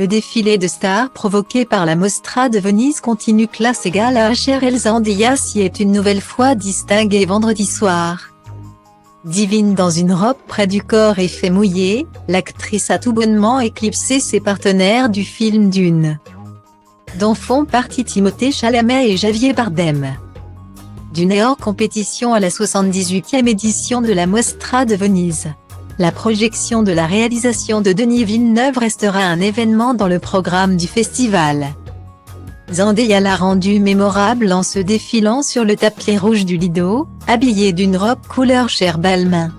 Le défilé de stars provoqué par la Mostra de Venise continue. Classe égale à HRL. Zendaya s'y est une nouvelle fois distinguée vendredi soir. Divine dans une robe près du corps et fait mouiller, l'actrice a tout bonnement éclipsé ses partenaires du film Dune, dont font partie Timothée Chalamet et Javier Bardem. Dune est hors compétition à la 78e édition de la Mostra de Venise. La projection de la réalisation de Denis Villeneuve restera un événement dans le programme du festival. Zendaya l'a rendu mémorable en se défilant sur le tapis rouge du Lido, habillée d'une robe couleur chair Balmain.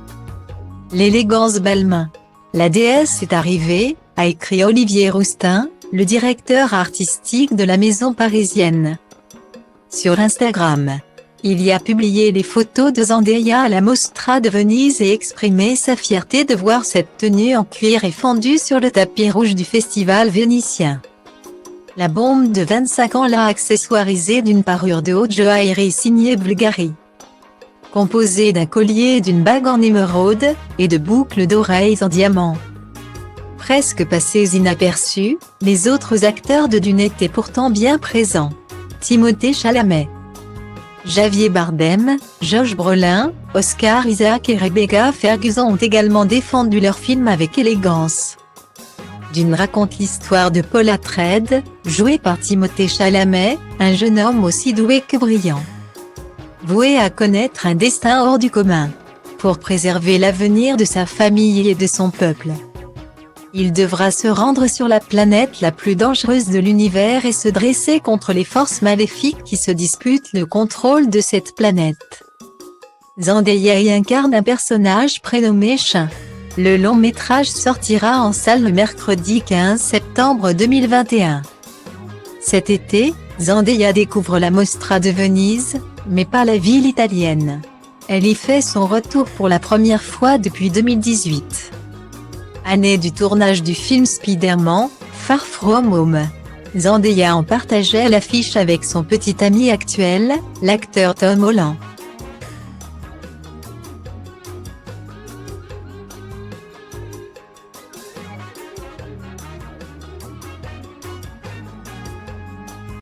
L'élégance Balmain. La déesse est arrivée, a écrit Olivier Roustin, le directeur artistique de la maison parisienne. Sur Instagram, il y a publié les photos de Zendaya à la Mostra de Venise et exprimé sa fierté de voir cette tenue en cuir effondue sur le tapis rouge du festival vénitien. La bombe de 25 ans l'a accessoirisée d'une parure de haute joaillerie signée Bulgari, composée d'un collier et d'une bague en émeraude, et de boucles d'oreilles en diamant. Presque passés inaperçus, les autres acteurs de Dune étaient pourtant bien présents. Timothée Chalamet, Javier Bardem, Josh Brolin, Oscar Isaac et Rebecca Ferguson ont également défendu leur film avec élégance. Dune raconte l'histoire de Paul Atreides, joué par Timothée Chalamet, un jeune homme aussi doué que brillant, voué à connaître un destin hors du commun. Pour préserver l'avenir de sa famille et de son peuple, il devra se rendre sur la planète la plus dangereuse de l'univers et se dresser contre les forces maléfiques qui se disputent le contrôle de cette planète. Zendaya y incarne un personnage prénommé Shin. Le long métrage sortira en salle le mercredi 15 septembre 2021. Cet été, Zendaya découvre la Mostra de Venise, mais pas la ville italienne. Elle y fait son retour pour la première fois depuis 2018. Année du tournage du film Spider-Man, Far From Home. Zendaya en partageait l'affiche avec son petit ami actuel, l'acteur Tom Holland.